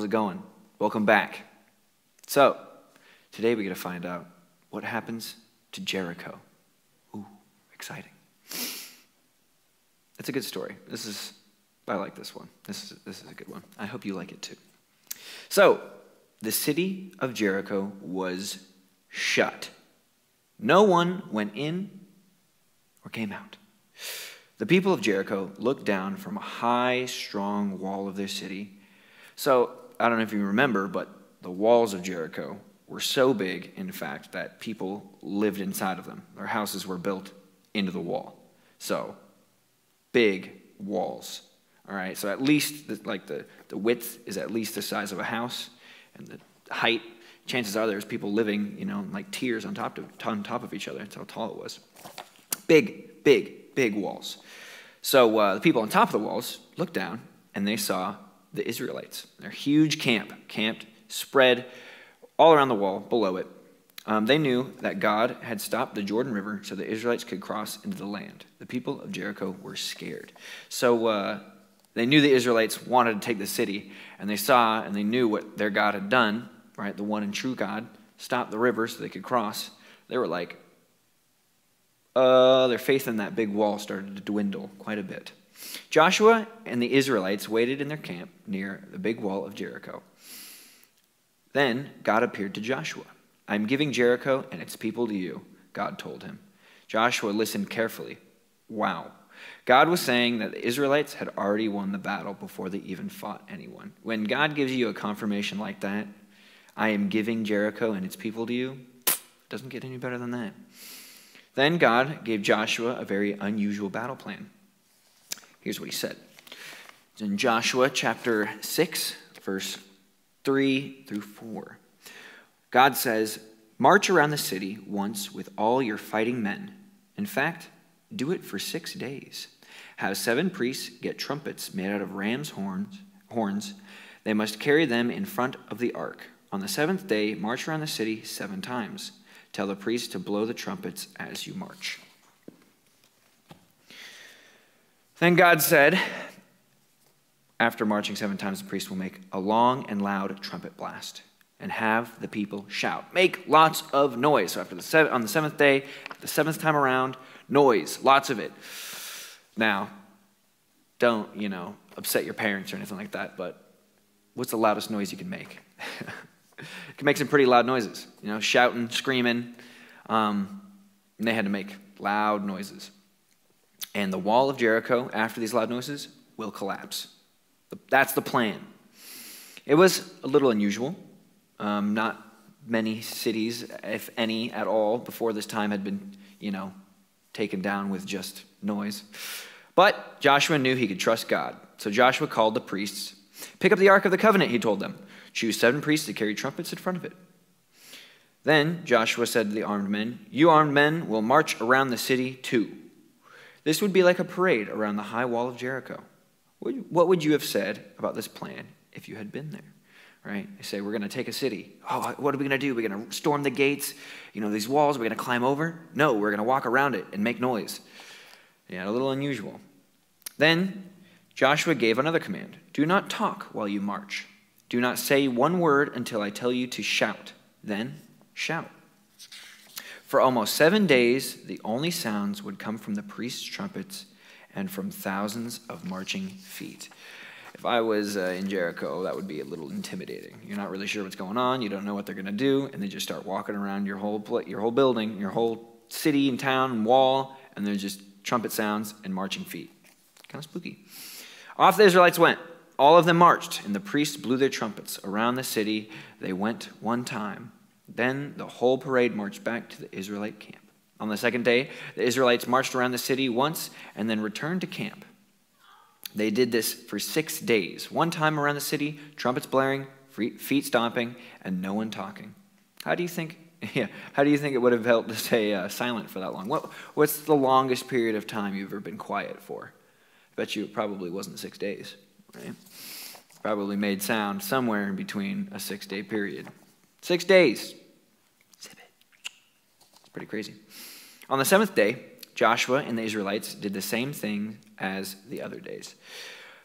it going? Welcome back. So, today we get to find out what happens to Jericho. Ooh, exciting. It's a good story. I like this one. This is a good one. I hope you like it too. So, the city of Jericho was shut. No one went in or came out. The people of Jericho looked down from a high, strong wall of their city. So, I don't know if you remember, but the walls of Jericho were so big, in fact, that people lived inside of them. Their houses were built into the wall. So, big walls. All right, so at least the width is at least the size of a house, and the height, chances are there's people living, like tiers on top of each other. That's how tall it was. Big walls. So the people on top of the walls looked down, and they saw the Israelites. Their huge camped, spread all around the wall below it. They knew that God had stopped the Jordan River so the Israelites could cross into the land. The people of Jericho were scared. So they knew the Israelites wanted to take the city, and they saw and they knew what their God had done, right? The one and true God stopped the river so they could cross. They were like, their faith in that big wall started to dwindle quite a bit. Joshua and the Israelites waited in their camp near the big wall of Jericho. Then God appeared to Joshua. "I'm giving Jericho and its people to you," God told him. Joshua listened carefully. Wow. God was saying that the Israelites had already won the battle before they even fought anyone. When God gives you a confirmation like that, "I am giving Jericho and its people to you," it doesn't get any better than that. Then God gave Joshua a very unusual battle plan. Here's what he said. It's in Joshua chapter 6, verse 3 through 4. God says, "March around the city once with all your fighting men. In fact, do it for 6 days. Have 7 priests get trumpets made out of ram's horns. They must carry them in front of the ark. On the 7th day, march around the city 7 times. Tell the priests to blow the trumpets as you march." Then God said, after marching 7 times, the priests will make a long and loud trumpet blast and have the people shout. Make lots of noise. So on the 7th day, the 7th time around, noise, lots of it. Now, don't, upset your parents or anything like that, but what's the loudest noise you can make? You can make some pretty loud noises, shouting, screaming. And they had to make loud noises. And the wall of Jericho, after these loud noises, will collapse. That's the plan. It was a little unusual. Not many cities, if any at all, before this time had been, taken down with just noise. But Joshua knew he could trust God. So Joshua called the priests. "Pick up the Ark of the Covenant," he told them. "Choose 7 priests to carry trumpets in front of it." Then Joshua said to the armed men, "You armed men will march around the city too." This would be like a parade around the high wall of Jericho. What would you have said about this plan if you had been there? Right? They say, "We're going to take a city." "Oh, what are we going to do? We're going to storm the gates, these walls, we're going to climb over?" "No, we're going to walk around it and make noise." Yeah, a little unusual. Then Joshua gave another command. "Do not talk while you march. Do not say one word until I tell you to shout. Then shout." For almost 7 days, the only sounds would come from the priests' trumpets and from thousands of marching feet. If I was in Jericho, that would be a little intimidating. You're not really sure what's going on. You don't know what they're going to do, and they just start walking around your whole building, your whole city and town and wall, and there's just trumpet sounds and marching feet. Kind of spooky. Off the Israelites went. All of them marched, and the priests blew their trumpets. Around the city they went 1 time. Then the whole parade marched back to the Israelite camp. On the 2nd day, the Israelites marched around the city once and then returned to camp. They did this for 6 days. 1 time around the city, trumpets blaring, feet stomping, and no one talking. How do you think it would have felt to stay silent for that long? What's the longest period of time you've ever been quiet for? I bet you it probably wasn't 6 days, right? Probably made sound somewhere in between a 6-day period. 6 days. Zip it. It's pretty crazy. On the 7th day, Joshua and the Israelites did the same thing as the other days.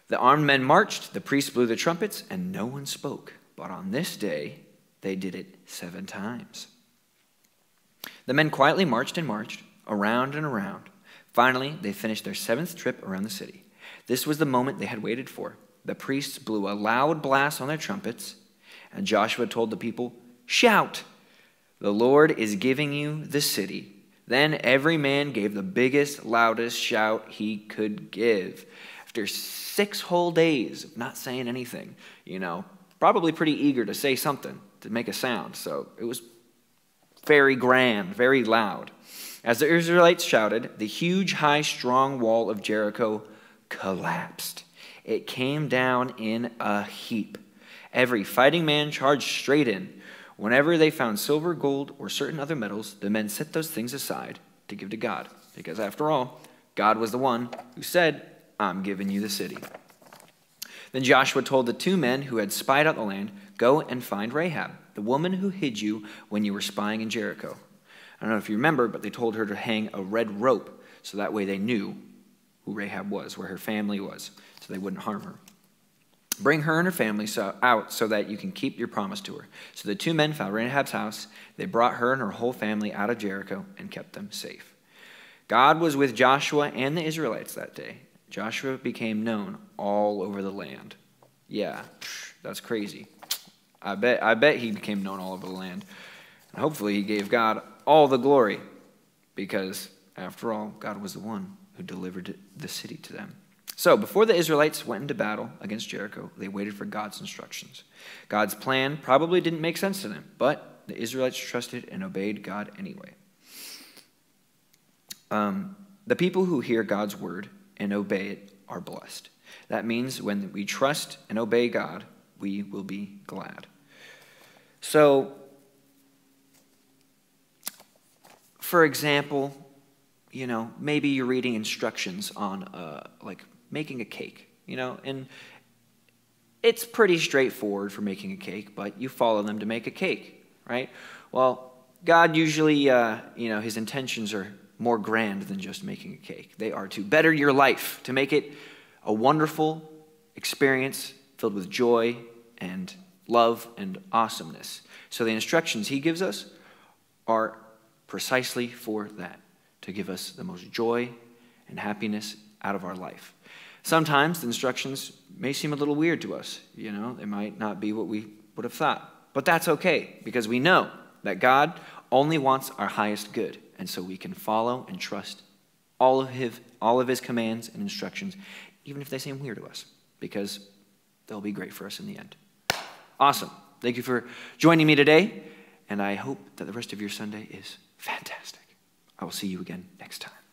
The armed men marched, the priests blew the trumpets, and no one spoke. But on this day, they did it 7 times. The men quietly marched and marched, around and around. Finally, they finished their 7th trip around the city. This was the moment they had waited for. The priests blew a loud blast on their trumpets, and Joshua told the people, "Shout! The Lord is giving you the city." Then every man gave the biggest, loudest shout he could give. After 6 whole days of not saying anything, probably pretty eager to say something, to make a sound. So it was very grand, very loud. As the Israelites shouted, the huge, high, strong wall of Jericho collapsed. It came down in a heap. Every fighting man charged straight in. Whenever they found silver, gold, or certain other metals, the men set those things aside to give to God. Because after all, God was the one who said, "I'm giving you the city." Then Joshua told the 2 men who had spied out the land, "Go and find Rahab, the woman who hid you when you were spying in Jericho." I don't know if you remember, but they told her to hang a red rope so that way they knew who Rahab was, where her family was, so they wouldn't harm her. "Bring her and her family out so that you can keep your promise to her." So the 2 men found Rahab's house. They brought her and her whole family out of Jericho and kept them safe. God was with Joshua and the Israelites that day. Joshua became known all over the land. Yeah, that's crazy. I bet he became known all over the land. And hopefully he gave God all the glory, because after all, God was the one who delivered the city to them. So before the Israelites went into battle against Jericho, they waited for God's instructions. God's plan probably didn't make sense to them, but the Israelites trusted and obeyed God anyway. The people who hear God's word and obey it are blessed. That means when we trust and obey God, we will be glad. So, for example, maybe you're reading instructions on making a cake, and it's pretty straightforward for making a cake, but you follow them to make a cake, right? Well, God usually, his intentions are more grand than just making a cake. They are to better your life, to make it a wonderful experience filled with joy and love and awesomeness. So the instructions he gives us are precisely for that, to give us the most joy and happiness out of our life. Sometimes the instructions may seem a little weird to us. They might not be what we would have thought. But that's okay, because we know that God only wants our highest good. And so we can follow and trust all of his commands and instructions, even if they seem weird to us, because they'll be great for us in the end. Awesome. Thank you for joining me today, and I hope that the rest of your Sunday is fantastic. I will see you again next time.